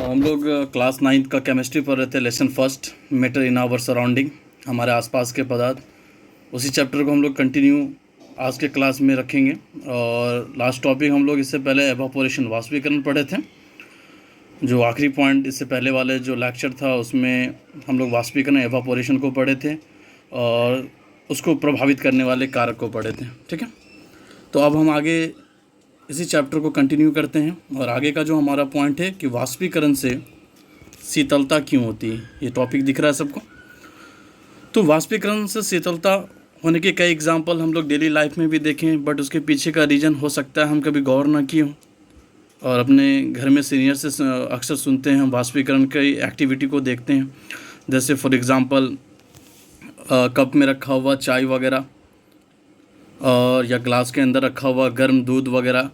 हम लोग class 9th का केमिस्ट्री पढ़ रहे थे। Lesson first, matter in our surrounding, हमारे आसपास के पदार्थ। उसी चैप्टर को हम लोग कंटिन्यू आज के क्लास में रखेंगे। और लास्ट टॉपिक हम लोग इससे पहले एवापोरेशन, वाष्पीकरण पढ़े थे। जो आखिरी पॉइंट इससे पहले वाले जो लेक्चर था उसमें हम लोग वाष्पीकरण, एवापोरेशन को पढ़े थे और उसको प्रभावित करने वाले कारक को पढ़े थे। ठीक है, तो अब हम आगे इसी चैप्टर को कंटिन्यू करते हैं। और आगे का जो हमारा पॉइंट है कि वाष्पीकरण से शीतलता क्यों होती है। ये टॉपिक दिख रहा है सबको। तो वाष्पीकरण से शीतलता होने के कई एग्जांपल हम लोग डेली लाइफ में भी देखें, बट उसके पीछे का रीज़न हो सकता है हम कभी गौर ना किए हों। और अपने घर में सीनियर से अक्सर सुनते हैं, हम वाष्पीकरण की एक्टिविटी को देखते हैं। जैसे फॉर एग्ज़ाम्पल कप में रखा हुआ चाय वगैरह, और या ग्लास के अंदर रखा हुआ गर्म दूध वगैरह,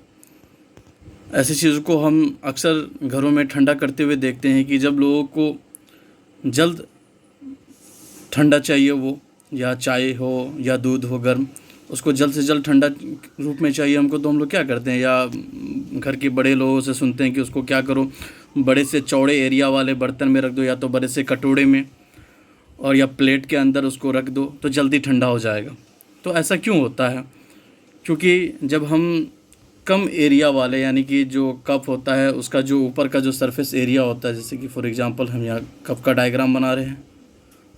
ऐसी चीज़ों को हम अक्सर घरों में ठंडा करते हुए देखते हैं कि जब लोगों को जल्द ठंडा चाहिए, वो या चाय हो या दूध हो गर्म, उसको जल्द से जल्द ठंडा रूप में चाहिए हमको, तो हम लोग क्या करते हैं, या घर के बड़े लोगों से सुनते हैं कि उसको क्या करो, बड़े से चौड़े एरिया वाले बर्तन में रख दो, या तो बड़े से कटोरे में और या प्लेट के अंदर उसको रख दो तो जल्दी ठंडा हो जाएगा। तो ऐसा क्यों होता है? क्योंकि जब हम कम एरिया वाले, यानी कि जो कप होता है उसका जो ऊपर का जो सरफेस एरिया होता है, जैसे कि फॉर एग्जांपल हम यहाँ कप का डायग्राम बना रहे हैं,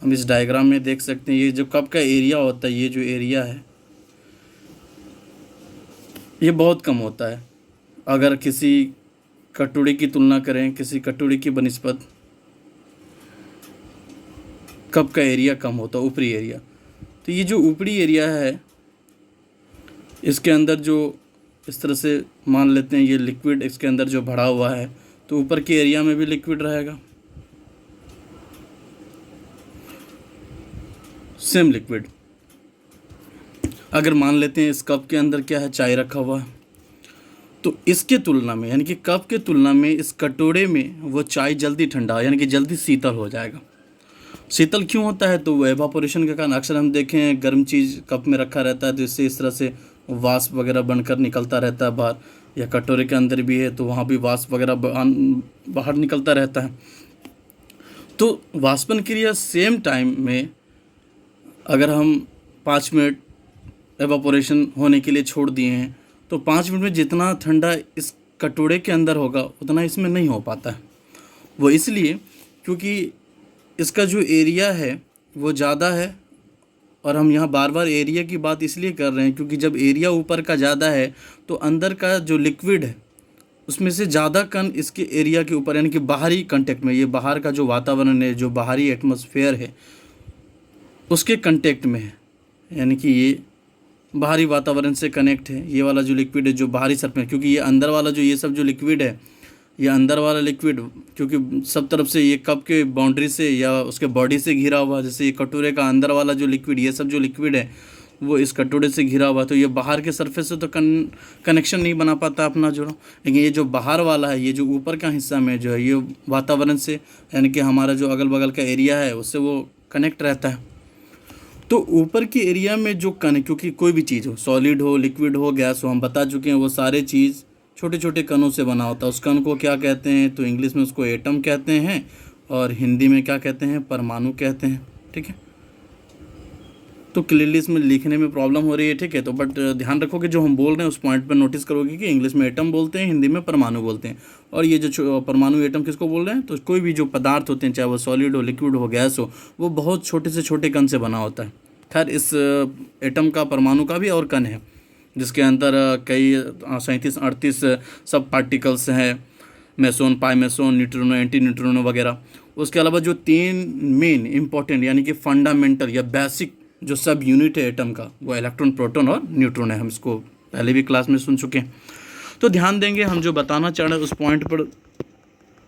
हम इस डायग्राम में देख सकते हैं ये जो कप का एरिया होता है, ये जो एरिया है ये बहुत कम होता है। अगर किसी कटोरी की तुलना करें, किसी कटोरी की बनिस्बत कप का एरिया कम होता है, ऊपरी एरिया। तो ये जो ऊपरी एरिया है इसके अंदर जो इस तरह से मान लेते हैं ये लिक्विड इसके अंदर जो भरा हुआ है, तो ऊपर के एरिया में भी लिक्विड रहेगा, सेम लिक्विड। अगर मान लेते हैं इस कप के अंदर क्या है, चाय रखा हुआ है, तो इसके तुलना में, यानी कि कप के तुलना में इस कटोरे में वो चाय जल्दी ठंडा, यानी कि जल्दी शीतल हो जाएगा। शीतल क्यों होता है? तो वो एवापोरेशन के कारण। अक्सर हम देखें गर्म चीज़ कप में रखा रहता है तो इससे इस तरह से वाष्प वगैरह बनकर निकलता रहता है बाहर, या कटोरे के अंदर भी है तो वहाँ भी वाष्प वगैरह बाहर निकलता रहता है। तो वाष्पन क्रिया सेम टाइम में अगर हम 5 मिनट एवापोरेशन होने के लिए छोड़ दिए हैं, तो 5 मिनट में जितना ठंडा इस कटोरे के अंदर होगा उतना इसमें नहीं हो पाता है। वो इसलिए क्योंकि इसका जो एरिया है वो ज़्यादा है। और हम यहाँ बार बार एरिया की बात इसलिए कर रहे हैं क्योंकि जब एरिया ऊपर का ज़्यादा है तो अंदर का जो लिक्विड है उसमें से ज़्यादा कण इसके एरिया के ऊपर, यानी कि बाहरी कांटेक्ट में, ये बाहर का जो वातावरण है, जो बाहरी एटमॉस्फेयर है उसके कांटेक्ट में है, यानी कि ये बाहरी वातावरण से कनेक्ट है। ये वाला जो लिक्विड है जो बाहरी सरफेस, क्योंकि ये अंदर वाला जो ये सब जो लिक्विड है, ये अंदर वाला लिक्विड क्योंकि सब तरफ से ये कप के बाउंड्री से या उसके बॉडी से घिरा हुआ, जैसे ये कटोरे का अंदर वाला जो लिक्विड, ये सब जो लिक्विड है वो इस कटोरे से घिरा हुआ, तो ये बाहर के सरफेस से तो कनेक्शन नहीं बना पाता अपना जोड़ा। लेकिन ये जो बाहर वाला है, ये जो ऊपर का हिस्सा में जो है, ये वातावरण से, यानी कि हमारा जो अगल बगल का एरिया है उससे वो कनेक्ट रहता है। तो ऊपर के एरिया में जो कण, क्योंकि कोई भी चीज़ हो, सॉलिड हो, लिक्विड हो, गैस हो, हम बता चुके हैं वो सारे चीज़ छोटे छोटे कणों से बना होता है। उस कण को क्या कहते हैं? तो इंग्लिश में उसको एटम कहते हैं और हिंदी में क्या कहते हैं? परमाणु कहते हैं। ठीक है, तो क्लियरली इसमें लिखने में प्रॉब्लम हो रही है। ठीक है, तो बट ध्यान रखो कि जो हम बोल रहे हैं उस पॉइंट पर नोटिस करोगे कि इंग्लिश में एटम बोलते हैं, हिंदी में परमाणु बोलते हैं। और ये जो परमाणु एटम किसको बोल रहे हैं? तो कोई भी जो पदार्थ होते हैं, चाहे वो सॉलिड हो, लिक्विड हो, गैस हो, वो बहुत छोटे से छोटे कण से बना होता है। खैर, इस एटम का, परमाणु का भी और कण है जिसके अंदर कई 37-38 सब पार्टिकल्स हैं, मेसोन, पाई मेसोन, न्यूट्रिनो, एंटी न्यूट्रिनो वगैरह। उसके अलावा जो 3 मेन इंपॉर्टेंट, यानी कि फंडामेंटल या बेसिक जो सब यूनिट है एटम का, वो इलेक्ट्रॉन, प्रोटॉन और न्यूट्रॉन है। हम इसको पहले भी क्लास में सुन चुके हैं। तो ध्यान देंगे, हम जो बताना चाह रहे हैं उस पॉइंट पर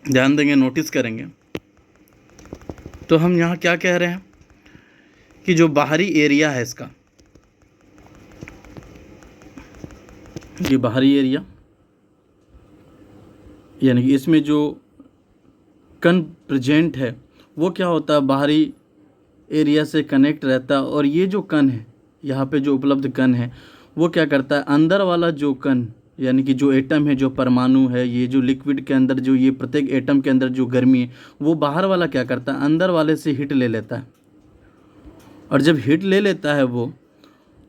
ध्यान देंगे, नोटिस करेंगे। तो हम यहाँ क्या कह रहे हैं कि जो बाहरी एरिया है इसका, ये बाहरी एरिया, यानी कि इसमें जो कण प्रेजेंट है वो क्या होता है, बाहरी एरिया से कनेक्ट रहता है। और ये जो कण है, यहाँ पे जो उपलब्ध कण है वो क्या करता है, अंदर वाला जो कण यानी कि जो एटम है, जो परमाणु है, ये जो लिक्विड के अंदर जो ये प्रत्येक एटम के अंदर जो गर्मी है, वो बाहर वाला क्या करता है, अंदर वाले से हीट ले लेता है। और जब हीट ले लेता है वो,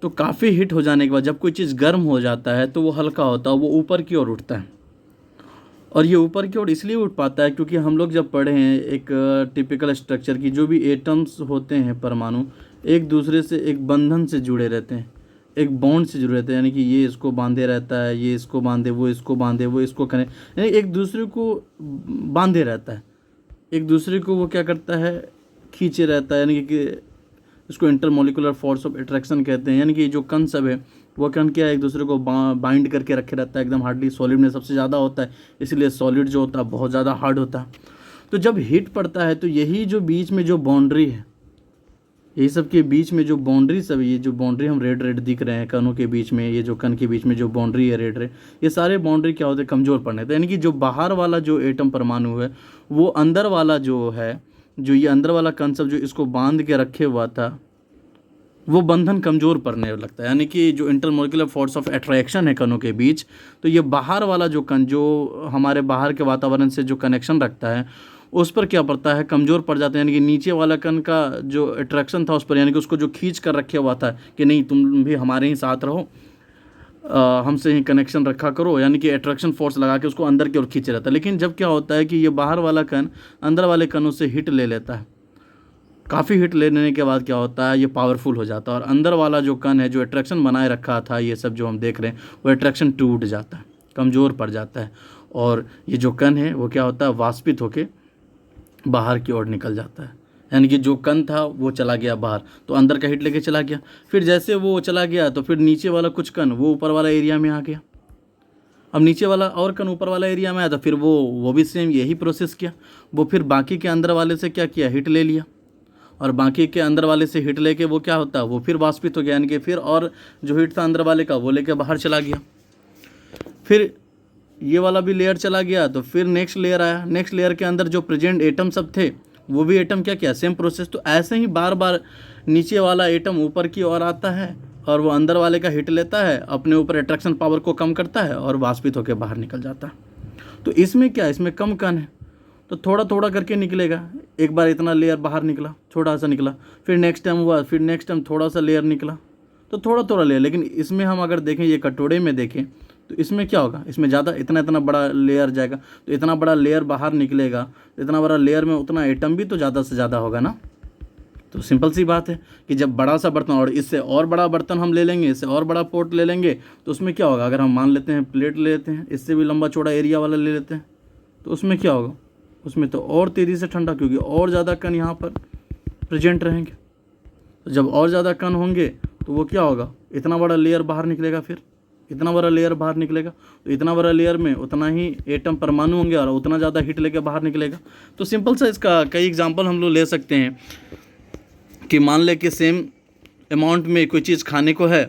तो काफ़ी हीट हो जाने के बाद जब कोई चीज़ गर्म हो जाता है तो वो हल्का होता है, वो ऊपर की ओर उठता है। और ये ऊपर की ओर इसलिए उठ पाता है क्योंकि हम लोग जब पढ़े हैं एक टिपिकल स्ट्रक्चर की, जो भी एटम्स होते हैं परमाणु, एक दूसरे से एक बंधन से जुड़े रहते हैं, एक बॉन्ड से जुड़े रहते हैं। यानी कि ये इसको बांधे रहता है, ये इसको बांधे, वो इसको बांधे, वो इसको करें, यानी एक दूसरे को बांधे रहता है, एक दूसरे को वो क्या करता है, खींचे रहता है। यानी कि इसको इंटरमोलिकुलर फोर्स ऑफ अट्रैक्शन कहते हैं। यानी कि जो कण सब है, वो कण क्या है, एक दूसरे को बाइंड करके रखे रहता है एकदम हार्डली। सॉलिड में सबसे ज़्यादा होता है, इसलिए सॉलिड जो होता है बहुत ज़्यादा हार्ड होता है। तो जब हीट पड़ता है तो यही जो बीच में जो बाउंड्री है, यही सब के बीच में जो बाउंड्री सब, ये जो बाउंड्री हम रेड रेड दिख रहे हैं कणों के बीच में, ये जो कण के बीच में जो बाउंड्री है रेड रेड, ये सारे बाउंड्री क्या होते हैं, कमज़ोर पड़ने। तो यानी कि जो बाहर वाला जो एटम परमाणु है, वो अंदर वाला जो है, जो ये अंदर वाला कण सब जो इसको बांध के रखे हुआ था, वो बंधन कमज़ोर पड़ने लगता है। यानी कि जो इंटरमोलिकुलर फोर्स ऑफ अट्रैक्शन है कणों के बीच, तो ये बाहर वाला जो कण जो हमारे बाहर के वातावरण से जो कनेक्शन रखता है, उस पर क्या पड़ता है, कमज़ोर पड़ जाता है। यानी कि नीचे वाला कण का जो अट्रैक्शन था उस पर, यानी कि उसको जो खींच कर रखे हुआ था कि नहीं तुम भी हमारे ही साथ रहो, हमसे ही कनेक्शन रखा करो, यानी कि अट्रैक्शन फोर्स लगा के उसको अंदर की ओर खींच रहता है। लेकिन जब क्या होता है कि ये बाहर वाला कण अंदर वाले कणों से हिट ले लेता है, काफ़ी हिट लेने के बाद क्या होता है, ये पावरफुल हो जाता है, और अंदर वाला जो कण है, जो अट्रैक्शन बनाए रखा था, ये सब जो हम देख रहे हैं, वो अट्रैक्शन टूट जाता है, कमज़ोर पड़ जाता है, और ये जो कण है वो क्या होता है, वाष्पित होके बाहर की ओर निकल जाता है। यानी कि जो कण था वो चला गया बाहर, तो अंदर का हीट लेके चला गया। फिर जैसे वो चला गया तो फिर नीचे वाला कुछ कण वो ऊपर वाला एरिया में आ गया। अब नीचे वाला और कण ऊपर वाला एरिया में आया तो फिर वो भी सेम यही प्रोसेस किया। वो फिर बाकी के अंदर वाले से क्या किया, हीट ले लिया, और बाकी के अंदर वाले से हीट लेके वो क्या होता है, वो फिर वाष्पित हो गया। यानी कि फिर और जो हीट था अंदर वाले का वो लेके बाहर चला गया। फिर ये वाला भी लेयर चला गया, तो फिर नेक्स्ट लेयर आया। नेक्स्ट लेयर के अंदर जो प्रेजेंट एटम सब थे, वो भी एटम क्या किया, सेम प्रोसेस। तो ऐसे ही बार बार नीचे वाला एटम ऊपर की ओर आता है, और वो अंदर वाले का हिट लेता है, अपने ऊपर अट्रैक्शन पावर को कम करता है, और वाष्पित होकर बाहर निकल जाता है। तो इसमें क्या, इसमें कम कण है, तो थोड़ा थोड़ा करके निकलेगा। एक बार इतना लेयर बाहर निकला, छोटा सा निकला, फिर नेक्स्ट टाइम हुआ, फिर नेक्स्ट टाइम थोड़ा सा लेयर निकला, तो थोड़ा थोड़ा लेयर। लेकिन इसमें हम अगर देखें, ये कटोरे में देखें, तो इसमें क्या होगा, इसमें ज़्यादा इतना इतना बड़ा लेयर जाएगा, तो इतना बड़ा लेयर बाहर निकलेगा, तो इतना बड़ा लेयर में उतना एटम भी तो ज़्यादा से ज़्यादा होगा ना। तो सिंपल सी बात है कि जब बड़ा सा बर्तन, और इससे और बड़ा बर्तन हम ले लेंगे, इससे और बड़ा पोट ले लेंगे, तो उसमें क्या होगा, अगर हम मान लेते हैं प्लेट ले लेते हैं, इससे भी लंबा चौड़ा एरिया वाला ले लेते हैं, तो उसमें क्या होगा, उसमें तो और तेज़ी से ठंडा, क्योंकि और ज़्यादा कण यहाँ पर प्रेजेंट रहेंगे। तो जब और ज़्यादा कण होंगे तो वो क्या होगा, इतना बड़ा लेयर बाहर निकलेगा, फिर इतना बड़ा लेयर बाहर निकलेगा, तो इतना बड़ा लेयर में उतना ही एटम परमाणु होंगे और उतना ज़्यादा हीट लेके बाहर निकलेगा। तो सिंपल सा इसका कई एग्जांपल हम लोग ले सकते हैं कि मान ले कि सेम अमाउंट में कोई चीज़ खाने को है,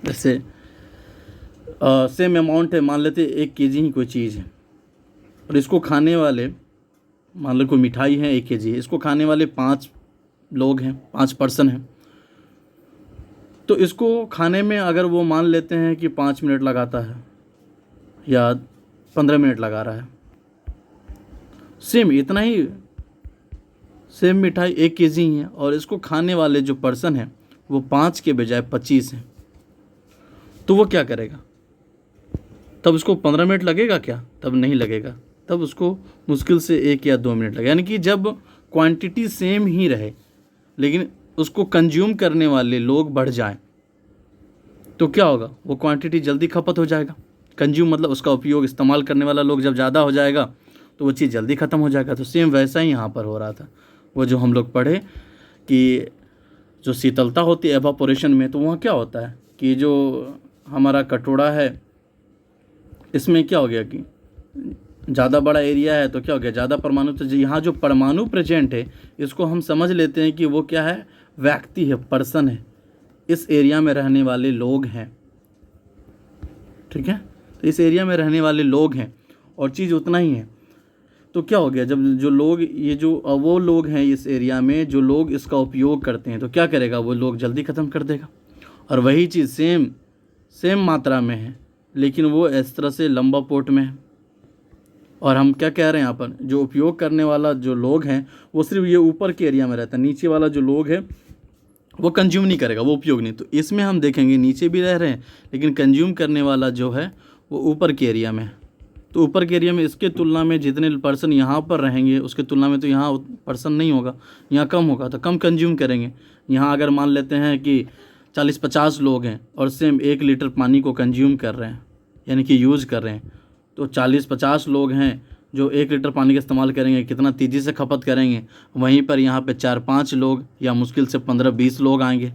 जैसे सेम अमाउंट है, मान लेते 1 kg ही कोई चीज़ है, और इसको खाने वाले, मान लो कोई मिठाई है 1 kg है, इसको खाने वाले 5 लोग हैं, 5 पर्सन हैं। तो इसको खाने में अगर वो मान लेते हैं कि 5 मिनट लगाता है या 15 मिनट लगा रहा है, सेम इतना ही, सेम मिठाई 1 kg ही है, और इसको खाने वाले जो पर्सन है वो 5 के बजाय 25 हैं, तो वो क्या करेगा, तब उसको 15 मिनट लगेगा क्या, तब नहीं लगेगा, तब उसको मुश्किल से 1 या 2 मिनट लगेगा। यानी कि जब क्वांटिटी सेम ही रहे लेकिन उसको कंज्यूम करने वाले लोग बढ़ जाएं, तो क्या होगा, वो क्वांटिटी जल्दी खपत हो जाएगा। कंज्यूम मतलब उसका उपयोग, इस्तेमाल करने वाला लोग जब ज़्यादा हो जाएगा तो वो चीज़ जल्दी ख़त्म हो जाएगा। तो सेम वैसा ही यहाँ पर हो रहा था। वो जो हम लोग पढ़े कि जो शीतलता होती है एवापोरेशन में, तो वहाँ क्या होता है कि जो हमारा कटोरा है, इसमें क्या हो गया कि ज़्यादा बड़ा एरिया है, तो क्या हो गया, ज़्यादा परमाणु। तो यहाँ जो परमाणु प्रेजेंट है, इसको हम समझ लेते हैं कि वो क्या है, व्यक्ति है, पर्सन है, इस एरिया में रहने वाले लोग हैं। ठीक है, तो इस एरिया में रहने वाले लोग हैं और चीज़ उतना ही है। तो क्या हो गया, जब जो लोग, ये जो वो लोग हैं इस एरिया में, जो लोग इसका उपयोग करते हैं, तो क्या करेगा, वो लोग जल्दी ख़त्म कर देगा। और वही चीज़ सेम मात्रा में है, लेकिन वो इस तरह से लंबा पोर्ट में है। और हम क्या कह रहे हैं यहाँ पर, जो उपयोग करने वाला जो लोग हैं वो सिर्फ ये ऊपर के एरिया में रहता है, नीचे वाला जो लोग है वो कंज्यूम नहीं करेगा, वो उपयोग नहीं। तो इसमें हम देखेंगे नीचे भी रह रहे हैं, लेकिन कंज्यूम करने वाला जो है वो ऊपर के एरिया में है। तो ऊपर के एरिया में इसके तुलना में जितने पर्सन यहाँ पर रहेंगे उसके तुलना में तो यहाँ पर्सन नहीं होगा, यहाँ कम होगा, तो कम कंज्यूम करेंगे। यहाँ अगर मान लेते हैं कि 40-50 लोग हैं और सेम 1 लीटर पानी को कंज्यूम कर रहे हैं, यानी कि यूज़ कर रहे हैं, तो 40-50 लोग हैं जो 1 लीटर पानी का इस्तेमाल करेंगे, कितना तेज़ी से खपत करेंगे। वहीं पर यहाँ पे 4-5 लोग या मुश्किल से 15-20 लोग आएंगे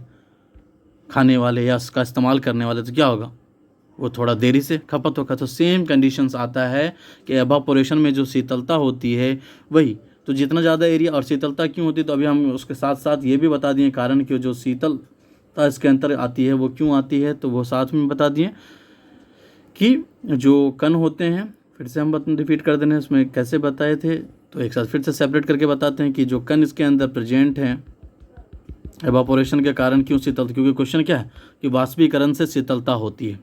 खाने वाले या इसका इस्तेमाल करने वाले, तो क्या होगा, वो थोड़ा देरी से खपत होगा। तो सेम कंडीशंस आता है कि एवापोरेशन में जो शीतलता होती है वही, तो जितना ज़्यादा एरिया, और शीतलता क्यों होती है तो अभी हम उसके साथ साथ ये भी बता दिए कारण कि जो शीतलता इसके अंदर आती है वो क्यों आती है, तो वो साथ में बता दिए कि जो कण होते हैं, फिर से हम रिपीट कर देने इसमें कैसे बताए थे, तो एक साथ फिर से सेपरेट करके बताते हैं कि जो कण इसके अंदर प्रेजेंट हैं एवापोरेशन के कारण क्यों शीतलता, क्योंकि क्वेश्चन क्या है कि वाष्पीकरण से शीतलता होती है।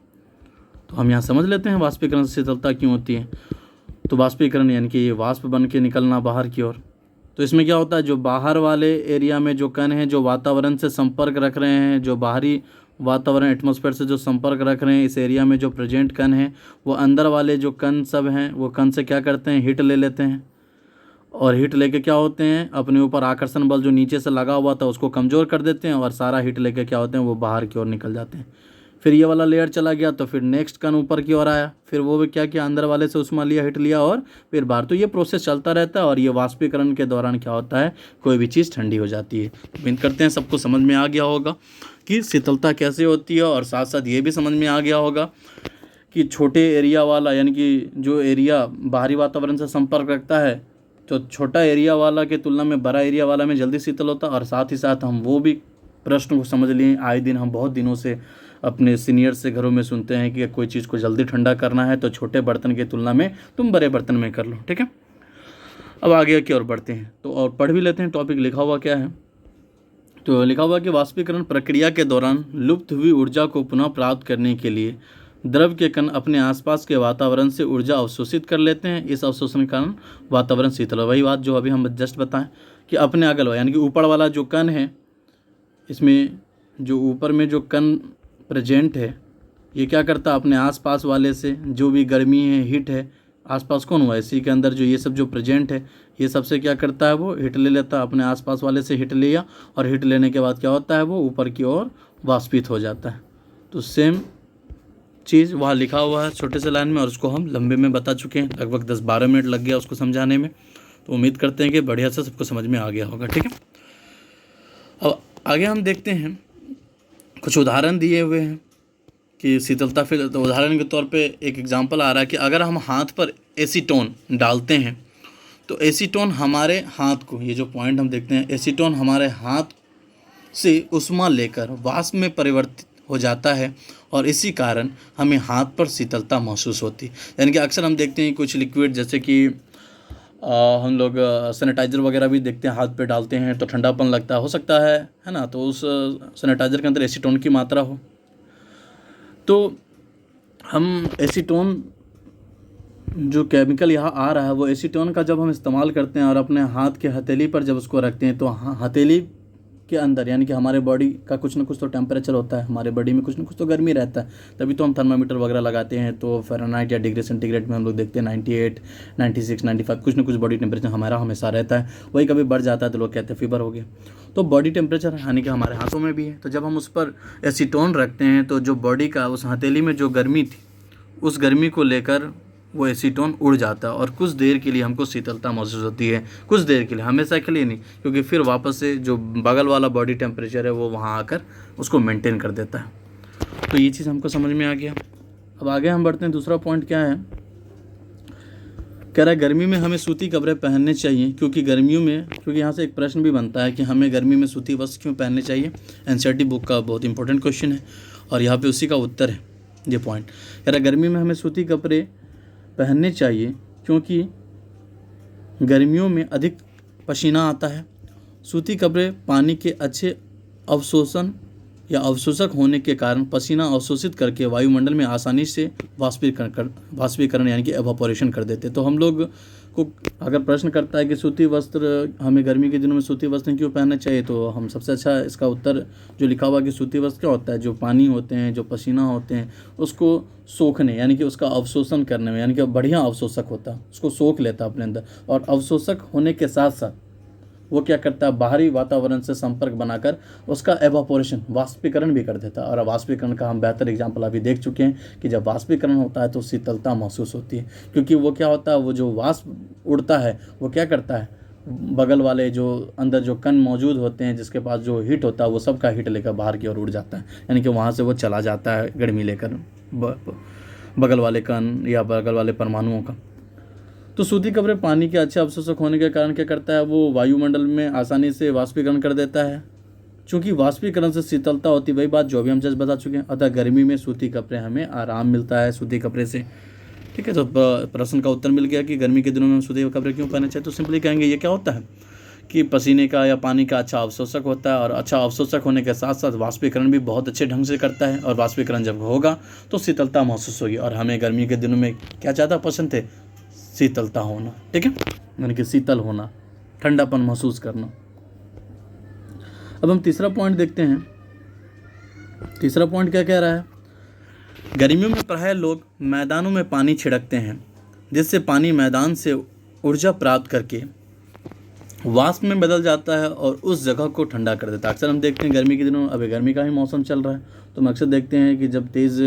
तो हम यहाँ समझ लेते हैं वाष्पीकरण से शीतलता क्यों होती है। तो वाष्पीकरण यानी कि ये वाष्प बन के निकलना बाहर की ओर। तो इसमें क्या होता है, जो बाहर वाले एरिया में जो कण हैं जो वातावरण से संपर्क रख रहे हैं, जो बाहरी वातावरण एटमॉस्फेयर से जो संपर्क रख रहे हैं, इस एरिया में जो प्रेजेंट कण हैं वो अंदर वाले जो कण सब हैं वो कण से क्या करते हैं, हीट ले लेते हैं। और हीट लेके क्या होते हैं, अपने ऊपर आकर्षण बल जो नीचे से लगा हुआ था उसको कमज़ोर कर देते हैं, और सारा हीट लेके क्या होते हैं वो बाहर की ओर निकल जाते हैं। फिर ये वाला लेयर चला गया तो फिर नेक्स्ट कण ऊपर की ओर आया, फिर वो भी क्या किया, अंदर वाले से उष्मा लिया, हीट लिया और फिर बाहर। तो ये प्रोसेस चलता रहता है, और ये वाष्पीकरण के दौरान क्या होता है, कोई भी चीज़ ठंडी हो जाती है। उम्मीद करते हैं सबको समझ में आ गया होगा कि शीतलता कैसे होती है, और साथ साथ ये भी समझ में आ गया होगा कि छोटे एरिया वाला, यानी कि जो एरिया बाहरी वातावरण से संपर्क रखता है, तो छोटा एरिया वाला के तुलना में बड़ा एरिया वाला में जल्दी शीतल होता है। और साथ ही साथ हम वो भी प्रश्न को समझ लिए, आए दिन हम बहुत दिनों से अपने सीनियर से घरों में सुनते हैं कि कोई चीज़ को जल्दी ठंडा करना है तो छोटे बर्तन की तुलना में तुम बड़े बर्तन में कर लो, ठीक है। अब आगे की ओर बढ़ते हैं तो और पढ़ भी लेते हैं टॉपिक लिखा हुआ क्या है। तो लिखा हुआ कि वाष्पीकरण प्रक्रिया के दौरान लुप्त हुई ऊर्जा को पुनः प्राप्त करने के लिए द्रव के कण अपने आसपास के वातावरण से ऊर्जा अवशोषित कर लेते हैं। इस अवशोषण के कारण वातावरण शीतल है। वही बात जो अभी हम जस्ट बताएं कि अपने अगल यानी कि ऊपर वाला जो कण है, इसमें जो ऊपर में जो कण प्रेजेंट है ये क्या करता है, अपने आसपास वाले से जो भी गर्मी है, हीट है, आसपास कौन हुआ है, इसी के अंदर जो ये सब जो प्रेजेंट है ये सबसे क्या करता है, वो हीट ले लेता है, अपने आसपास वाले से हीट लिया, और हीट लेने के बाद क्या होता है, वो ऊपर की ओर वाष्पित हो जाता है। तो सेम चीज़ वहाँ लिखा हुआ है छोटे से लाइन में, और उसको हम लंबे में बता चुके हैं, लगभग 10-12 मिनट लग गया उसको समझाने में। तो उम्मीद करते हैं कि बढ़िया से सबको समझ में आ गया होगा, ठीक है। अब आगे हम देखते हैं, कुछ उदाहरण दिए हुए हैं कि शीतलता। फिर तो उदाहरण के तौर पे एक एग्जांपल आ रहा है कि अगर हम हाथ पर एसीटोन डालते हैं तो एसीटोन हमारे हाथ को, ये जो पॉइंट हम देखते हैं, एसीटोन हमारे हाथ से उष्मा लेकर वाष्प में परिवर्तित हो जाता है, और इसी कारण हमें हाथ पर शीतलता महसूस होती है। यानी कि अक्सर हम देखते हैं कुछ लिक्विड, जैसे कि हम लोग सैनिटाइज़र वगैरह भी देखते हैं, हाथ पे डालते हैं तो ठंडापन लगता हो सकता है ना, तो उस सैनिटाइज़र के अंदर एसीटोन की मात्रा हो। तो हम एसीटोन जो केमिकल यहाँ आ रहा है वो एसीटोन का जब हम इस्तेमाल करते हैं और अपने हाथ के हथेली पर जब उसको रखते हैं, तो हथेली के अंदर यानी कि हमारे बॉडी का कुछ ना कुछ तो टेम्परेचर होता है, हमारे बॉडी में कुछ ना कुछ तो गर्मी रहता है, तभी तो हम थर्मामीटर वगैरह लगाते हैं। तो फ़ारेनहाइट या डिग्री सेंटीग्रेड में हम लोग देखते हैं 98, 96, 95 कुछ ना कुछ बॉडी टेम्परेचर हमारा हमेशा रहता है। वही कभी बढ़ जाता है तो लोग कहते हैं फीवर हो गया। तो बॉडी टेम्परेचर यानी कि हमारे हाथों में भी है। तो जब हम उस पर एसीटोन रखते हैं तो जो बॉडी का उस हथेली में जो गर्मी थी, उस गर्मी को लेकर वो एसीटोन उड़ जाता है, और कुछ देर के लिए हमको शीतलता महसूस होती है। कुछ देर के लिए, हमेशा के लिए नहीं, क्योंकि फिर वापस से जो बगल वाला बॉडी टेम्परेचर है वो वहाँ आकर उसको मेंटेन कर देता है। तो ये चीज़ हमको समझ में आ गया। अब आगे हम बढ़ते हैं। दूसरा पॉइंट क्या है, कह रहा है गर्मी में हमें सूती कपड़े पहनने चाहिए, क्योंकि गर्मियों में, क्योंकि यहाँ से एक प्रश्न भी बनता है कि हमें गर्मी में सूती वस्त्र क्यों पहनने चाहिए। एनसीईआरटी बुक का बहुत इंपॉर्टेंट क्वेश्चन है, और यहाँ पे उसी का उत्तर है ये पॉइंट। कह रहा है गर्मी में हमें सूती कपड़े पहनने चाहिए क्योंकि गर्मियों में अधिक पसीना आता है। सूती कपड़े पानी के अच्छे अवशोषण या अवशोषक होने के कारण पसीना अवशोषित करके वायुमंडल में आसानी से वाष्पीकरण यानी कि एवापोरेशन कर देते। तो हम लोग को अगर प्रश्न करता है कि सूती वस्त्र हमें गर्मी के दिनों में सूती वस्त्र क्यों पहनना चाहिए, तो हम सबसे अच्छा इसका उत्तर जो लिखा हुआ कि सूती वस्त्र क्या होता है, जो पानी होते हैं, जो पसीना होते हैं, उसको सोखने यानी कि उसका अवशोषण करने में, यानी कि बढ़िया अवशोषक होता है, उसको सोख लेता है अपने अंदर। और अवशोषक होने के साथ साथ वो क्या करता है, बाहरी वातावरण से संपर्क बनाकर उसका एवापोरेशन वाष्पीकरण भी कर देता है। और वाष्पीकरण का हम बेहतर एग्जाम्पल अभी देख चुके हैं कि जब वाष्पीकरण होता है तो शीतलता महसूस होती है, क्योंकि वो क्या होता है, वो जो वाष्प उड़ता है वो क्या करता है, बगल वाले जो अंदर जो कण मौजूद होते हैं जिसके पास जो हीट होता है वो सबका हीट लेकर बाहर की ओर उड़ जाता है, यानी कि वहाँ से वो चला जाता है गर्मी लेकर बगल वाले कण या बगल वाले परमाणुओं का। तो सूती कपड़े पानी के अच्छे अवशोषक होने के कारण क्या करता है, वो वायुमंडल में आसानी से वाष्पीकरण कर देता है। चूँकि वाष्पीकरण से शीतलता होती है, वही बात जो भी हम जस्ट बता चुके हैं। अतः गर्मी में सूती कपड़े हमें आराम मिलता है सूती कपड़े से। ठीक है, तो प्रश्न का उत्तर मिल गया कि गर्मी के दिनों में सूती कपड़े क्यों पहनने चाहिए। तो सिंपली कहेंगे ये क्या होता है कि पसीने का या पानी का अच्छा अवशोषक होता है, और अच्छा अवशोषक होने के साथ साथ वाष्पीकरण भी बहुत अच्छे ढंग से करता है। और वाष्पीकरण जब होगा तो शीतलता महसूस होगी, और हमें गर्मी के दिनों में क्या ज़्यादा पसंद थे, शीतलता होना। ठीक है, यानी कि शीतल होना, ठंडापन महसूस करना। अब हम तीसरा पॉइंट देखते हैं। तीसरा पॉइंट क्या कह रहा है, गर्मियों में प्रायः लोग मैदानों में पानी छिड़कते हैं, जिससे पानी मैदान से ऊर्जा प्राप्त करके वाष्प में बदल जाता है और उस जगह को ठंडा कर देता है। अक्सर हम देखते हैं गर्मी के दिनों, अभी गर्मी का ही मौसम चल रहा है, तो हम अक्सर देखते हैं कि जब तेज़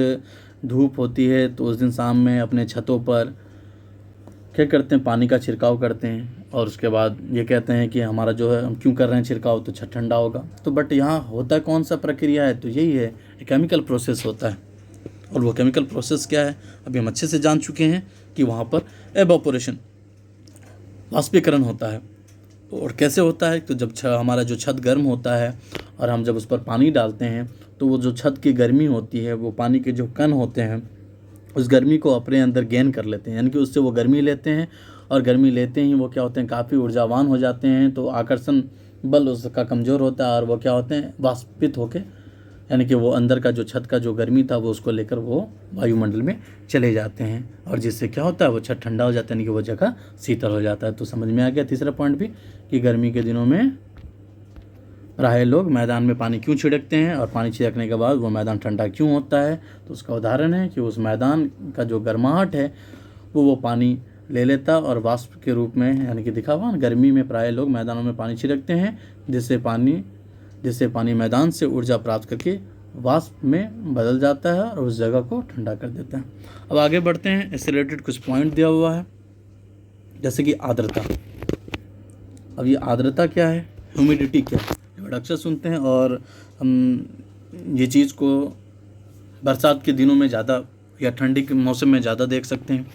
धूप होती है तो उस दिन शाम में अपने छतों पर क्या करते हैं, पानी का छिड़काव करते हैं। और उसके बाद ये कहते हैं कि हमारा जो है, हम क्यों कर रहे हैं छिड़काव, तो छत ठंडा होगा। तो बट यहाँ होता कौन सा प्रक्रिया है, तो यही है, केमिकल प्रोसेस होता है। और वो केमिकल प्रोसेस क्या है, अभी हम अच्छे से जान चुके हैं कि वहाँ पर एवापोरेशन वाष्पीकरण होता है। और कैसे होता है, तो जब हमारा जो छत गर्म होता है और हम जब उस पर पानी डालते हैं तो वो जो छत की गर्मी होती है, वो पानी के जो कण होते हैं उस गर्मी को अपने अंदर गेन कर लेते हैं, यानी कि उससे वो गर्मी लेते हैं। और गर्मी लेते ही वो क्या होते हैं, काफ़ी ऊर्जावान हो जाते हैं। तो आकर्षण बल उसका कमज़ोर होता है और वो क्या होते हैं, वाष्पित होके, यानी कि वो अंदर का जो छत का जो गर्मी था वो उसको लेकर वो वायुमंडल में चले जाते हैं, और जिससे क्या होता है, वो छत ठंडा हो जाता है, यानी कि वो जगह शीतल हो जाता है। तो समझ में आ गया तीसरा पॉइंट भी कि गर्मी के दिनों में प्रायः लोग मैदान में पानी क्यों छिड़कते हैं, और पानी छिड़कने के बाद वो मैदान ठंडा क्यों होता है। तो उसका उदाहरण है कि उस मैदान का जो गर्माहट है वो पानी ले लेता और वाष्प के रूप में, यानी कि दिखा हुआ, गर्मी में प्रायः लोग मैदानों में पानी छिड़कते हैं, जिससे पानी मैदान से ऊर्जा प्राप्त करके वाष्प में बदल जाता है और उस जगह को ठंडा कर देता है। अब आगे बढ़ते हैं, इससे रिलेटेड कुछ पॉइंट दिया हुआ है, जैसे कि आर्द्रता। अब ये आर्द्रता क्या है, ह्यूमिडिटी क्या है, ये अक्सर सुनते हैं। और हम ये चीज़ को बरसात के दिनों में ज़्यादा या ठंडी के मौसम में ज़्यादा देख सकते हैं,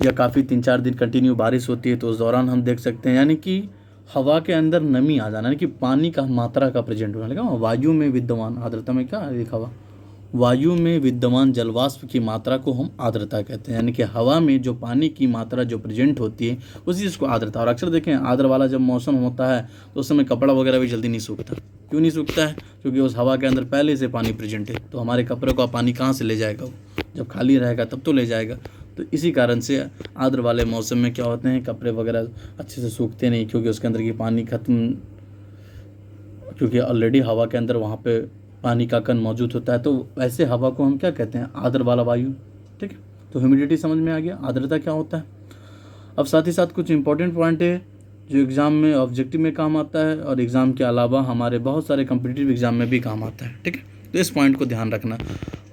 या काफ़ी 3-4 दिन कंटिन्यू बारिश होती है तो उस दौरान हम देख सकते हैं, यानी कि हवा के अंदर नमी आ जाना, यानी कि पानी का मात्रा का प्रेजेंट होना। लगा वायु में विद्यमान, आर्द्रता में क्या लिखा हुआ, वायु में विद्यमान जलवाष्प की मात्रा को हम आर्द्रता कहते हैं, यानी कि हवा में जो पानी की मात्रा जो प्रेजेंट होती है उसी चीज़ को आर्द्रता। और अक्सर देखें आर्द्र वाला जब मौसम होता है तो उस समय कपड़ा वगैरह भी जल्दी नहीं सूखता। क्यों नहीं सूखता है, क्योंकि उस हवा के अंदर पहले से पानी प्रेजेंट है। तो हमारे कपड़े को पानी कहाँ से ले जाएगा, वो जब खाली रहेगा तब तो ले जाएगा। तो इसी कारण से आर्द्र वाले मौसम में क्या होते हैं, कपड़े वगैरह अच्छे से सूखते नहीं, क्योंकि उसके अंदर की पानी खत्म, क्योंकि ऑलरेडी हवा के अंदर वहाँ पे पानी का कण मौजूद होता है। तो ऐसे हवा को हम क्या कहते हैं, आर्द्र वाला वायु। ठीक है, तो ह्यूमिडिटी समझ में आ गया, आर्द्रता क्या होता है। अब साथ ही साथ कुछ इंपॉर्टेंट पॉइंट है जो एग्ज़ाम में ऑब्जेक्टिव में काम आता है, और एग्ज़ाम के अलावा हमारे बहुत सारे कम्पिटिटिव एग्ज़ाम में भी काम आता है। ठीक है, तो इस पॉइंट को ध्यान रखना।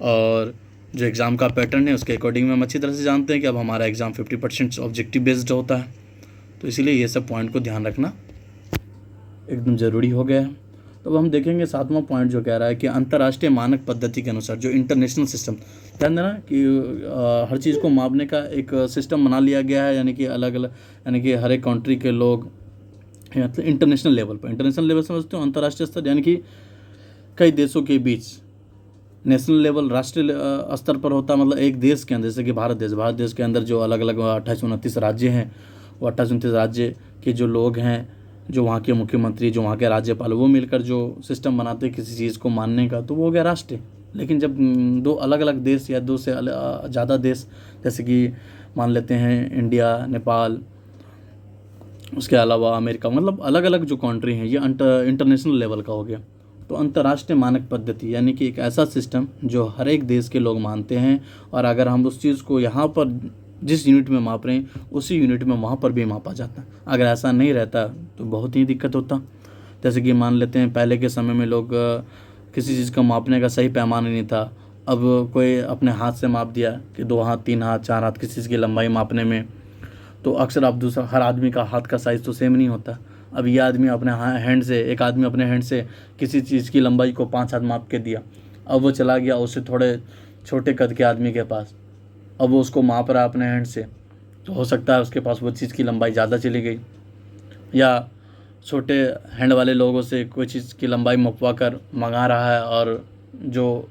और जो एग्ज़ाम का पैटर्न है उसके अकॉर्डिंग में हम अच्छी तरह से जानते हैं कि अब हमारा एग्ज़ाम 50% ऑब्जेक्टिव बेस्ड होता है, तो इसीलिए ये सब पॉइंट को ध्यान रखना एकदम ज़रूरी हो गया है। तो अब हम देखेंगे 7वां पॉइंट जो कह रहा है कि अंतर्राष्ट्रीय मानक पद्धति के अनुसार, जो इंटरनेशनल सिस्टम, ध्यान देना कि हर चीज़ को मापने का एक सिस्टम बना लिया गया है, यानी कि अलग अलग, यानी कि हर एक कंट्री के लोग, मतलब इंटरनेशनल लेवल पर, इंटरनेशनल लेवल समझते हो, अंतर्राष्ट्रीय स्तर, यानी कि कई देशों के बीच। नेशनल लेवल राष्ट्रीय स्तर पर होता है, मतलब एक देश के अंदर, जैसे कि भारत देश के अंदर जो अलग अलग 28-29 राज्य हैं, वो 28-29 राज्य के जो लोग हैं जो वहाँ के मुख्यमंत्री, जो वहाँ के राज्यपाल, वो मिलकर जो सिस्टम बनाते हैं किसी चीज़ को मानने का, तो वो हो गया राष्ट्र। लेकिन जब दो अलग अलग देश या दो से ज़्यादा देश, जैसे कि मान लेते हैं इंडिया, नेपाल, उसके अलावा अमेरिका, मतलब अलग अलग जो कंट्री हैं, ये इंटरनेशनल लेवल का हो गया। तो अंतर्राष्ट्रीय मानक पद्धति यानी कि एक ऐसा सिस्टम जो हर एक देश के लोग मानते हैं, और अगर हम उस चीज़ को यहाँ पर जिस यूनिट में माप रहे हैं उसी यूनिट में वहाँ पर भी मापा जाता है। अगर ऐसा नहीं रहता तो बहुत ही दिक्कत होता। जैसे कि मान लेते हैं पहले के समय में लोग किसी चीज़ का मापने का सही पैमाना नहीं था। अब कोई अपने हाथ से माप दिया कि 2 हाथ, 3 हाथ, 4 हाथ किसी चीज़ की लंबाई मापने में, तो अक्सर आप दूसरा, हर आदमी का हाथ का साइज़ तो सेम नहीं होता। अब ये आदमी अपने हैंड से, एक आदमी अपने हैंड से किसी चीज़ की लंबाई को 5 हाथ माप के दिया, अब वो चला गया उससे थोड़े छोटे कद के आदमी के पास, अब वो उसको माप रहा है अपने हैंड से, तो हो सकता है उसके पास वो चीज़ की लंबाई ज़्यादा चली गई। या छोटे हैंड वाले लोगों से कोई चीज़ की लंबाई मपवा कर मंगा रहा है, और जो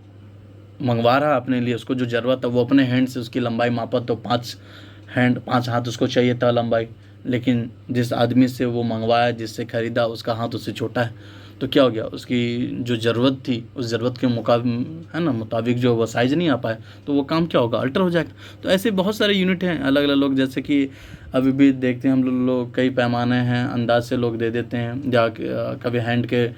मंगवा रहा है अपने लिए, उसको जो ज़रूरत है वो अपने हैंड से उसकी लंबाई मापा, तो 5 हाथ उसको चाहिए था लंबाई, लेकिन जिस आदमी से वो मंगवाया, जिससे ख़रीदा, उसका हाथ उससे छोटा है, तो क्या हो गया, उसकी जो ज़रूरत थी उस ज़रूरत के मुताबिक जो वो साइज़ नहीं आ पाए, तो वो काम क्या होगा, अल्टर हो जाएगा। तो ऐसे बहुत सारे यूनिट हैं अलग अलग लोग, जैसे कि अभी भी देखते हैं हम लोग कई पैमाने हैं, अंदाज से लोग दे देते हैं, या कभी हैंड के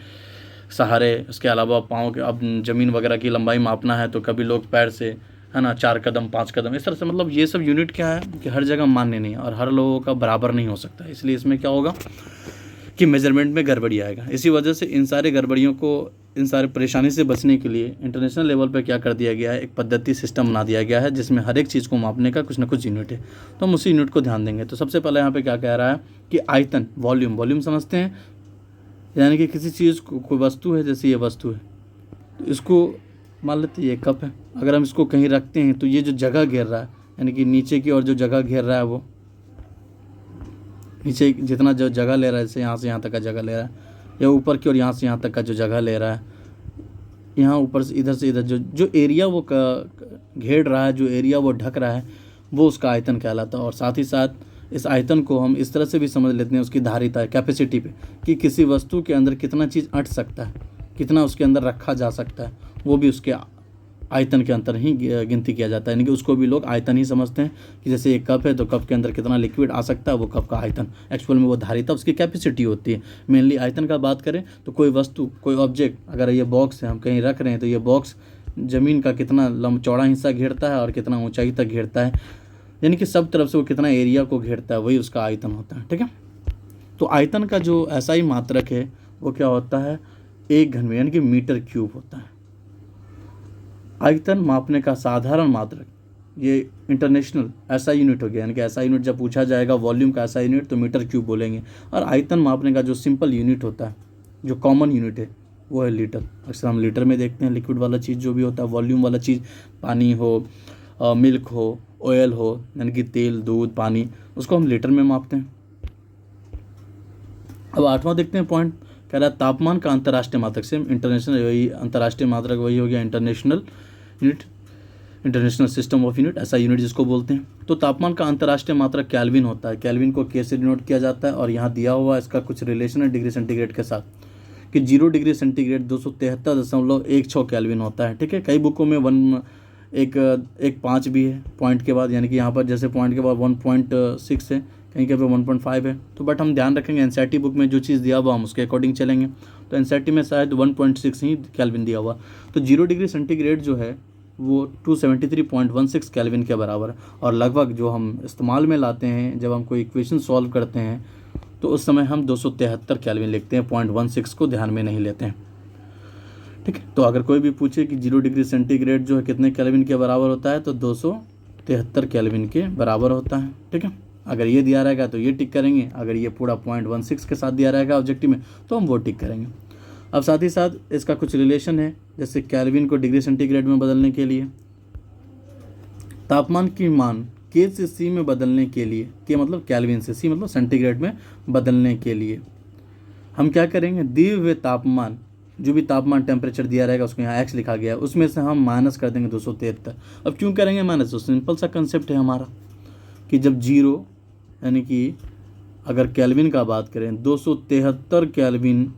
सहारे, उसके अलावा पाँव के, अब ज़मीन वगैरह की लंबाई मापना है तो कभी लोग पैर से, है ना, 4 कदम, 5 कदम, इस तरह से। मतलब ये सब यूनिट क्या है कि हर जगह मान्य नहीं है और हर लोगों का बराबर नहीं हो सकता, इसलिए इसमें क्या होगा कि मेजरमेंट में गड़बड़ी आएगा। इसी वजह से इन सारे गड़बड़ियों को, इन सारे परेशानी से बचने के लिए इंटरनेशनल लेवल पे क्या कर दिया गया है, एक पद्धति सिस्टम बना दिया गया है जिसमें हर एक चीज़ को मापने का कुछ ना कुछ यूनिट है। तो हम उसी यूनिट को ध्यान देंगे। तो सबसे पहले यहाँ पे क्या कह रहा है कि आयतन, वॉल्यूम समझते हैं, यानी कि किसी चीज़ को, कोई वस्तु है, जैसे ये वस्तु है, तो इसको मान लेते हैं ये कप है, अगर हम इसको कहीं रखते हैं तो ये जो जगह घेर रहा है, यानी कि नीचे की ओर जो जगह घेर रहा है, वो नीचे जितना जो जगह ले रहा है, जैसे यहाँ से यहाँ तक का जगह ले रहा है, या ऊपर की ओर यहाँ से यहाँ तक का जो जगह ले रहा है, यहाँ ऊपर से इधर जो एरिया वो घेर रहा है, जो एरिया वो ढक रहा है, वो उसका आयतन कहलाता है। और साथ ही साथ इस आयतन को हम इस तरह से भी समझ लेते हैं उसकी धारिता, कैपेसिटी पे, कि किसी वस्तु के अंदर कितना चीज़ अट सकता है, कितना उसके अंदर रखा जा सकता है, वो भी उसके आयतन के अंतर ही गिनती किया जाता है। यानी कि उसको भी लोग आयतन ही समझते हैं कि जैसे एक कप है तो कप के अंदर कितना लिक्विड आ सकता है, वो कप का आयतन। एक्चुअल में वो धारिता उसकी कैपेसिटी होती है। मेनली आयतन का बात करें तो कोई वस्तु, कोई ऑब्जेक्ट, अगर ये बॉक्स है, हम कहीं रख रहे हैं, तो ये बॉक्स ज़मीन का कितना चौड़ा हिस्सा घेरता है और कितना ऊंचाई तक घेरता है, यानी कि सब तरफ से वो कितना एरिया को घेरता है, वही उसका आयतन होता है। ठीक है, तो आयतन का जो ऐसा ही मात्रक है वो क्या होता है, 1 घन में, यानी कि मीटर क्यूब होता है। आयतन मापने का साधारण मात्रक, ये इंटरनेशनल ऐसा यूनिट हो गया, यानी कि ऐसा यूनिट जब पूछा जाएगा वॉल्यूम का ऐसा यूनिट तो मीटर क्यूब बोलेंगे। और आयतन मापने का जो सिंपल यूनिट होता है, जो कॉमन यूनिट है, वो है लीटर। अक्सर हम लीटर में देखते हैं, लिक्विड वाला चीज़ जो भी होता है, वॉल्यूम वाला चीज़, पानी हो, मिल्क हो, ऑयल हो, यानी कि तेल, दूध, पानी, उसको हम लीटर में मापते हैं। अब 8वां देखते हैं पॉइंट, कह रहा है तापमान का अंतर्राष्ट्रीय मात्रक से इंटरनेशनल, वही अंतर्राष्ट्रीय मात्रक वही हो गया international unit, international system of unit, ऐसा यूनिट जिसको बोलते हैं। तो तापमान का अंतर्राष्ट्रीय मात्रक केल्विन होता है। केल्विन को के से डिनोट किया जाता है, और यहाँ दिया हुआ इसका कुछ रिलेशन है डिग्री सेंटीग्रेड के साथ, कि 0 डिग्री सेंटीग्रेड 273.16 केल्विन होता है। ठीक है, कई बुकों में 1.5 भी है पॉइंट के बाद, यानी कि यहाँ पर जैसे पॉइंट के बाद 1.6 है, कहीं कहीं पे 1.5 है। तो बट हम ध्यान रखेंगे एनसीईआरटी बुक में जो चीज़ दिया हुआ हम उसके अकॉर्डिंग चलेंगे। तो एनसीईआरटी में शायद 1.6 ही केल्विन दिया हुआ। तो 0 डिग्री सेंटीग्रेड जो है वो 273.16 केल्विन के बराबर है। और लगभग जो हम इस्तेमाल में लाते हैं जब हम कोई इक्वेशन सॉल्व करते हैं तो उस समय हम 273 केल्विन लिखते हैं, 0.16 को ध्यान में नहीं लेते हैं। ठीक है, तो अगर कोई भी पूछे कि 0 डिग्री सेंटीग्रेड जो है कितने केल्विन के बराबर होता है, तो 273 केल्विन के बराबर होता है। ठीक है, अगर ये दिया रहेगा तो ये टिक करेंगे, अगर ये पूरा 0.16 के साथ दिया रहेगा ऑब्जेक्टिव में तो हम वो टिक करेंगे। अब साथ ही साथ इसका कुछ रिलेशन है, जैसे केल्विन को डिग्री सेंटीग्रेड में बदलने के लिए, तापमान की मान के से सी में बदलने के लिए, के मतलब केल्विन से, सी मतलब सेंटीग्रेड में बदलने के लिए हम क्या करेंगे, दिए हुए तापमान, जो भी तापमान टेम्परेचर दिया रहेगा उसको यहाँ एक्स लिखा गया है, उसमें से हम माइनस कर देंगे 273। अब क्यों करेंगे माइनस, तो सिंपल सा कंसेप्ट है हमारा कि जब 0 यानी कि अगर केल्विन का बात करें 273 केल्विन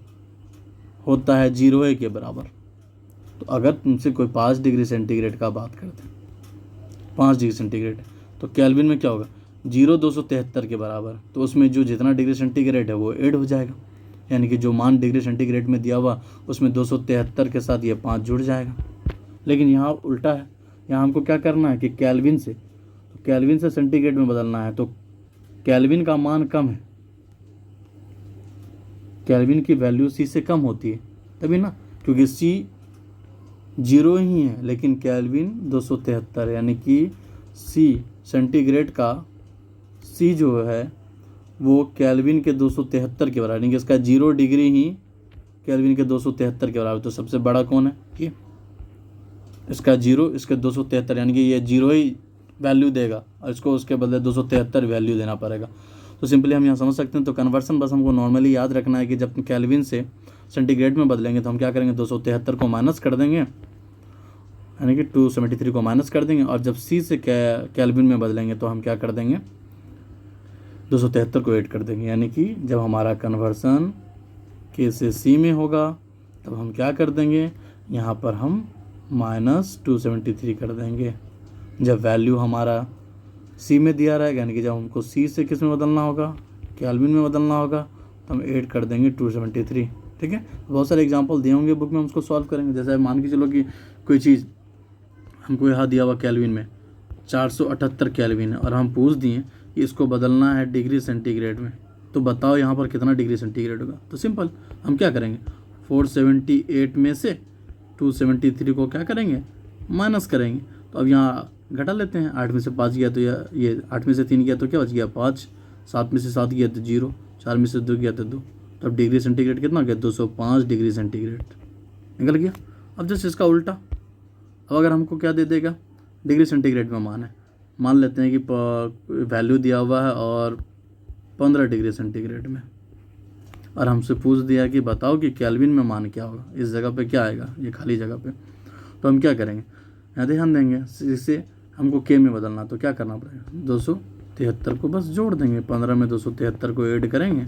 होता है 0 के बराबर। तो अगर तुमसे कोई 5 डिग्री सेंटीग्रेड का बात करते हैं, 5 डिग्री सेंटीग्रेड, तो केल्विन में क्या होगा 273 के बराबर, तो उसमें जो जितना डिग्री सेंटीग्रेड है वो ऐड हो जाएगा, यानी कि जो मान डिग्री सेंटीग्रेड में दिया हुआ उसमें 273 के साथ ये 5 जुड़ जाएगा। लेकिन यहाँ उल्टा है, यहाँ हमको क्या करना है कि केल्विन से सेंटीग्रेड में बदलना है। तो केल्विन का मान कम है, केल्विन की वैल्यू सी से कम होती है तभी ना, क्योंकि सी 0 ही है लेकिन केल्विन 273, यानी कि सी सेंटीग्रेड का सी जो है वो केल्विन के 273 के बराबर, यानी कि इसका 0 डिग्री ही केल्विन के 273 के बराबर। तो सबसे बड़ा कौन है ये, इसका 0, इसके 273, यानी कि ये 0 ही वैल्यू देगा और इसको उसके बदले 273 वैल्यू देना पड़ेगा। तो सिंपली हम यहाँ समझ सकते हैं। तो कन्वर्सन बस हमको नॉर्मली याद रखना है कि जब केल्विन से सेंटीग्रेड में बदलेंगे तो हम क्या करेंगे 273 को माइनस कर देंगे, यानी कि 273 को माइनस कर देंगे, और जब सी से केल्विन में बदलेंगे तो हम क्या कर देंगे 273 को ऐड कर देंगे, यानी कि जब हमारा कन्वर्सन के से सी में होगा तब हम क्या कर देंगे यहाँ पर हम -273 कर देंगे। जब वैल्यू हमारा सी में दिया रहेगा, यानी कि जब हमको सी से किस में बदलना होगा केल्विन में बदलना होगा, तो हम ऐड कर देंगे 273। ठीक है, बहुत सारे एग्जांपल दिए होंगे बुक में, हम उसको सॉल्व करेंगे। जैसे मान के चलो कि कोई चीज़ हमको यहाँ दिया हुआ केल्विन में 478 केल्विन है और हम पूछ दिए कि इसको बदलना है डिग्री सेंटीग्रेड में, तो बताओ यहाँ पर कितना डिग्री सेंटीग्रेड होगा। तो सिंपल हम क्या करेंगे 478 में से 273 को क्या करेंगे माइनस करेंगे। तो अब यहाँ घटा लेते हैं, 8 में से 5 गया तो ये 8 में से 3 गया तो क्या बच गया 5, 7 में से 7 गया तो 0, 4 में से 2 गया तो 2। तो अब डिग्री सेंटीग्रेड कितना गया 205 डिग्री सेंटीग्रेड निकल गया। अब जस्ट इसका उल्टा, अब अगर हमको क्या दे देगा डिग्री सेंटीग्रेड में मान है, मान लेते हैं कि वैल्यू दिया हुआ है और 15 डिग्री सेंटीग्रेड में, और हमसे पूछ दिया कि बताओ कि केल्विन में मान क्या होगा, इस जगह पे क्या आएगा ये खाली जगह पे। तो हम क्या करेंगे यहाँ ध्यान देंगे, इससे हमको के में बदलना, तो क्या करना पड़ेगा 273 को बस जोड़ देंगे, 15 में 273 को ऐड करेंगे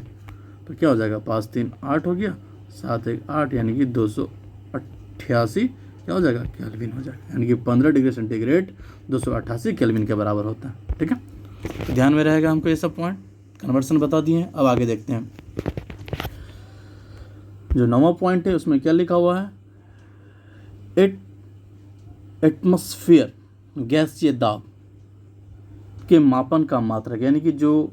तो क्या हो जाएगा 5 3 8 हो गया, 7 1 8, यानी कि 288 क्या हो जाएगा केल्विन हो जाएगा, यानी कि 15 डिग्री सेंटीग्रेड 288 केल्विन के बराबर होता है। ठीक है, तो ध्यान में रहेगा हमको ये सब पॉइंट, कन्वर्सन बता दिए हैं। अब आगे देखते हैं जो 9वां पॉइंट है उसमें क्या लिखा हुआ है, एटमॉस्फेयर गैसीय दाब के मापन का मात्रक, यानी कि जो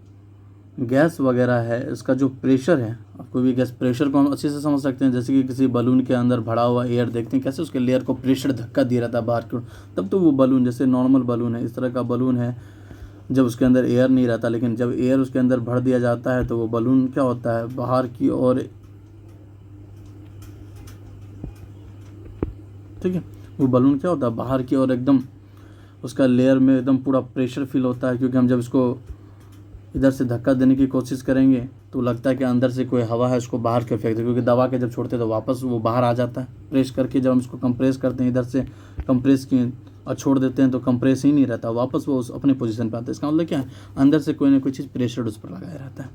गैस वगैरह है इसका जो प्रेशर है, अब कोई भी गैस प्रेशर को हम अच्छे से समझ सकते हैं, जैसे कि किसी बलून के अंदर भरा हुआ एयर देखते हैं कैसे उसके लेयर को प्रेशर धक्का दिया रहता है बाहर की ओर, तब तो वो बलून जैसे नॉर्मल बलून है इस तरह का बलून है जब उसके अंदर एयर नहीं रहता, लेकिन जब एयर उसके अंदर भर दिया जाता है तो वो बलून क्या होता है बाहर की ओर, ठीक है, वो बलून क्या होता है बाहर की ओर एकदम उसका लेयर में एकदम पूरा प्रेशर फील होता है, क्योंकि हम जब इसको इधर से धक्का देने की कोशिश करेंगे तो लगता है कि अंदर से कोई हवा है उसको बाहर क्यों फेंक दे, क्योंकि दबा के जब छोड़ते हैं तो वापस वो बाहर आ जाता है प्रेस करके। जब हम इसको कंप्रेस करते हैं इधर से कंप्रेस किए और छोड़ देते हैं तो कंप्रेस ही नहीं रहता, वापस वो उस अपने पोजीशन पे आता है। इसका मतलब क्या है अंदर से कोई ना कोई चीज़ प्रेशर उस पर लगाया रहता है।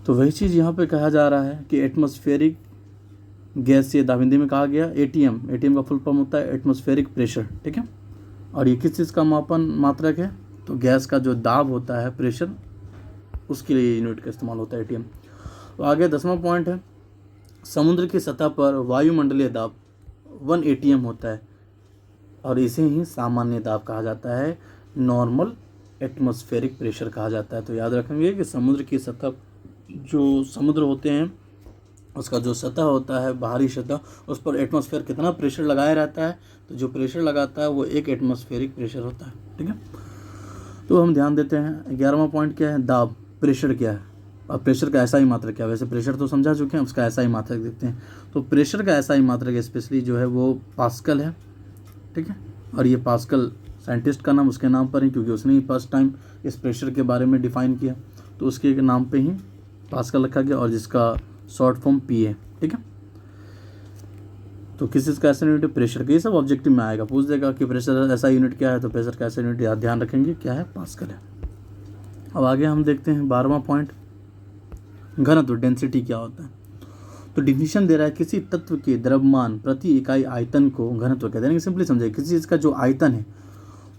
तो वही चीज़ यहाँ पे कहा जा रहा है कि एटमॉस्फेरिक गैस, ये हिंदी में कहा गया एटीएम का फुल फॉर्म होता है एटमॉस्फेरिक प्रेशर। ठीक है, और ये किस चीज़ का मात्रक है, तो गैस का जो दाब होता है प्रेशर उसके लिए यूनिट का इस्तेमाल होता है एटीएम। तो आगे 10वां पॉइंट है, समुद्र की सतह पर वायुमंडलीय दाब 1 एटीएम होता है और इसे ही सामान्य दाब कहा जाता है, नॉर्मल एटमॉस्फेरिक प्रेशर कहा जाता है। तो याद रखेंगे कि समुद्र की सतह, जो समुद्र होते हैं उसका जो सतह होता है बाहरी सतह, उस पर एटमॉस्फेयर कितना प्रेशर लगाया रहता है, तो जो प्रेशर लगाता है वो 1 एटमॉस्फेरिक प्रेशर होता है। ठीक है, तो हम ध्यान देते हैं 11वां पॉइंट क्या है, दाब प्रेशर क्या है। अब प्रेशर का ऐसा ही मात्रक क्या है, वैसे प्रेशर तो समझा चुके हैं, उसका ऐसा ही मात्रक देखते हैं। तो प्रेशर का ऐसा ही मात्रक स्पेशली जो है वो पास्कल है। ठीक है, और ये पास्कल साइंटिस्ट का नाम उसके नाम पर ही, क्योंकि उसने ही फर्स्ट टाइम इस प्रेशर के बारे में डिफाइन किया, तो उसके नाम पे ही पास्कल रखा गया और जिसका शॉर्ट फॉर्म पी है। ठीक है, तो किस चीज़ का ऐसा यूनिट है, प्रेशर का। ये सब ऑब्जेक्टिव में आएगा, पूछ देगा कि प्रेशर ऐसा यूनिट क्या है, तो प्रेशर का ऐसा यूनिट ध्यान रखेंगे क्या है, पास्कल है। अब आगे हम देखते हैं 12वां पॉइंट, घनत्व, डेंसिटी क्या होता है। तो डिफिनीशन दे रहा है किसी तत्व के द्रव्यमान प्रति इकाई आयतन को घनत्व कहते हैं। सिंपली समझे, किसी चीज़ का जो आयतन है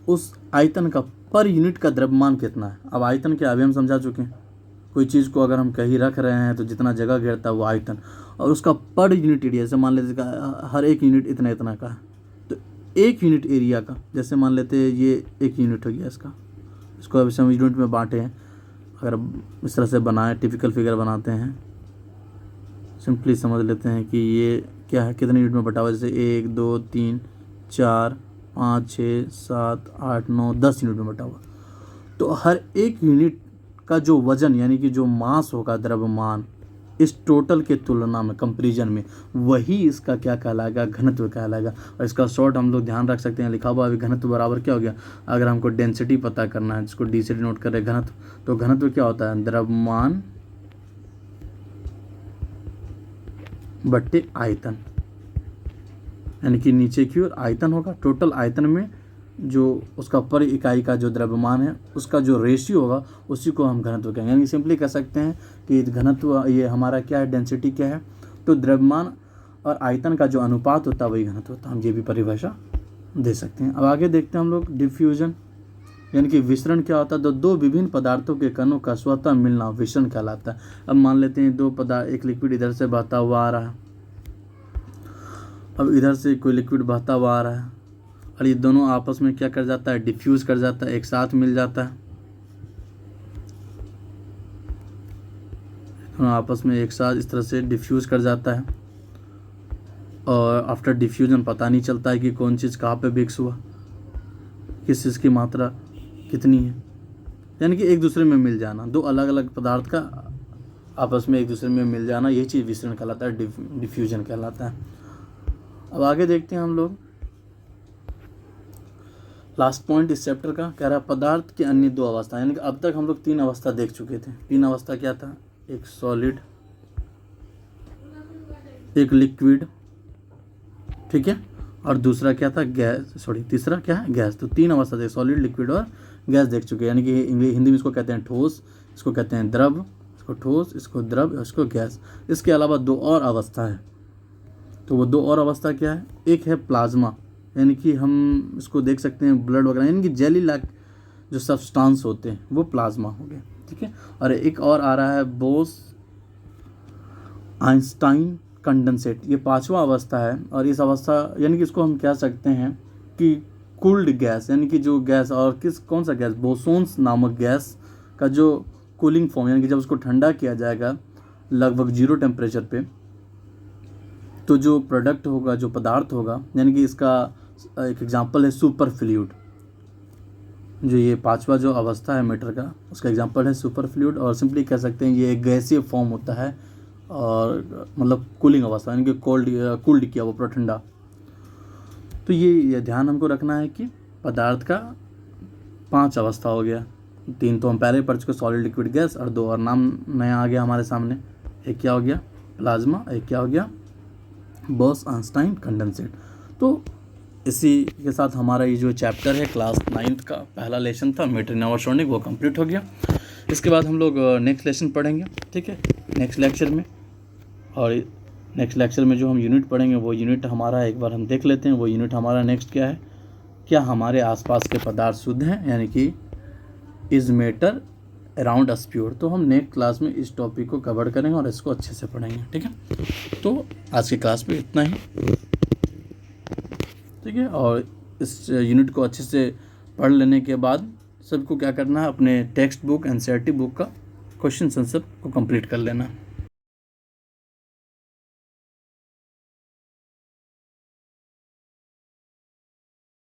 उस आयतन का पर यूनिट का द्रव्यमान कितना है। अब आयतन क्या, अभी हम समझा चुके हैं, कोई चीज़ को अगर हम कहीं रख रहे हैं तो जितना जगह घेरता है वो आयतन, और उसका पर यूनिट एरिया, जैसे मान लेते हर एक यूनिट इतना इतना का है, तो एक यूनिट एरिया का, जैसे मान लेते हैं ये एक यूनिट हो गया इसको अभी हम यूनिट में बांटे हैं, अगर इस तरह से बनाएं, टिपिकल फिगर बनाते हैं, सिंपली समझ लेते हैं कि ये क्या है, कितने यूनिट में बटा हुआ है, जैसे 1 2 3 4 5 6 7 8 9 10 यूनिट में बटा हुआ। तो हर एक यूनिट का जो वजन यानी कि जो मास होगा, द्रव्यमान, इस टोटल के तुलना में, कंपैरिजन में, वही इसका क्या कहलाएगा, घनत्व कहलाएगा। और इसका शॉर्ट हम लोग ध्यान रख सकते हैं, लिखा हुआ अभी घनत्व बराबर क्या हो गया, अगर हमको डेंसिटी पता करना है जिसको डी से डिनोट कर रहे हैं घनत्व, तो घनत्व क्या होता है, द्रव्यमान बट्टे आयतन, यानी कि नीचे की ओर आयतन होगा, टोटल आयतन में जो उसका पर इकाई का जो द्रव्यमान है उसका जो रेशियो होगा उसी को हम घनत्व कहेंगे। यानी सिंपली कह सकते हैं कि घनत्व ये हमारा क्या है, डेंसिटी क्या है, तो द्रव्यमान और आयतन का जो अनुपात होता है वही घनत्व होता है। हम ये भी परिभाषा दे सकते हैं। अब आगे देखते हैं हम लोग डिफ्यूजन, यानी कि विसरण क्या होता है, तो दो विभिन्न पदार्थों के कणों का स्वतः मिलना विसरण कहलाता है। अब मान लेते हैं दो पदार्थ, एक लिक्विड इधर से बहता हुआ आ रहा है, अब इधर से कोई लिक्विड बहता हुआ आ रहा है, और ये दोनों आपस में क्या कर जाता है, डिफ्यूज कर जाता है, एक साथ मिल जाता है, दोनों आपस में एक साथ इस तरह से डिफ्यूज कर जाता है, और आफ्टर डिफ्यूजन पता नहीं चलता है कि कौन चीज़ कहाँ पे मिक्स हुआ, किस चीज़ की मात्रा कितनी है, यानी कि एक दूसरे में मिल जाना, दो अलग अलग पदार्थ का आपस में एक दूसरे में मिल जाना, यही चीज़ विसरण कहलाता है, डिफ्यूजन कहलाता है। अब आगे देखते हैं हम लोग लास्ट पॉइंट इस चैप्टर का, कह रहा है पदार्थ की अन्य दो अवस्था, यानी कि अब तक हम लोग 3 अवस्था देख चुके थे। 3 अवस्था क्या था, एक सॉलिड, एक लिक्विड, ठीक है, और दूसरा क्या था, गैस, तीसरा क्या है, गैस। तो 3 अवस्था थे, सॉलिड, लिक्विड और गैस देख चुके हैं। यानी कि हिंदी में इसको कहते हैं ठोस, इसको कहते हैं द्रव, इसको ठोस, इसको द्रव, इसको गैस। इसके अलावा 2 और अवस्था है, तो वो 2 और अवस्था क्या है, एक है प्लाज्मा, यानी कि हम इसको देख सकते हैं ब्लड वगैरह, यानी कि जेली लाइक जो सब्सटेंस होते हैं वो प्लाज्मा हो गए, ठीक है। और एक और आ रहा है बोस आइंस्टाइन कंडेंसेट, ये 5वां अवस्था है। और इस अवस्था यानी कि इसको हम कह सकते हैं कि कूल्ड गैस, यानी कि जो गैस, और कौन सा गैस, बोसोन्स नामक गैस का जो कूलिंग फॉर्म, यानी कि जब उसको ठंडा किया जाएगा लगभग 0 टेम्परेचर पे, तो जो प्रोडक्ट होगा, जो पदार्थ होगा, यानी कि इसका एक एग्जांपल है सुपर फ्लूइड, जो ये 5वां जो अवस्था है मैटर का, उसका एग्जांपल है सुपर फ्लूइड। और सिंपली कह सकते हैं ये एक गैसीय फॉर्म होता है, और मतलब कूलिंग अवस्था, यानी कि कूल्ड किया वो पूरा ठंडा। तो ये ध्यान हमको रखना है कि पदार्थ का 5 अवस्था हो गया, 3 तो हम पहले पढ़ चुके, सॉलिड, लिक्विड, गैस, और 2 और नाम नया आ गया हमारे सामने, एक क्या हो गया, प्लाज्मा, एक क्या हो गया, बोस आइंस्टाइन कंडेंसेट। तो इसी के साथ हमारा ये जो चैप्टर है क्लास 9th का पहला लेसन था मैटर इनऑर्गेनिक, वो कंप्लीट हो गया। इसके बाद हम लोग नेक्स्ट लेसन पढ़ेंगे, ठीक है, नेक्स्ट लेक्चर में। और नेक्स्ट लेक्चर में जो हम यूनिट पढ़ेंगे वो यूनिट हमारा एक बार हम देख लेते हैं। वो यूनिट हमारा नेक्स्ट क्या है, क्या हमारे आसपास के पदार्थ शुद्ध हैं, यानी कि is matter around us pure. तो हम नेक्स्ट क्लास में इस टॉपिक को कवर करेंगे और इसको अच्छे से पढ़ेंगे, ठीक है। तो आज की क्लास में इतना ही, ठीक है। और इस यूनिट को अच्छे से पढ़ लेने के बाद सबको क्या करना है, अपने टेक्स्ट बुक, एनसीईआरटी बुक का क्वेश्चन आंसर को कंप्लीट कर लेना।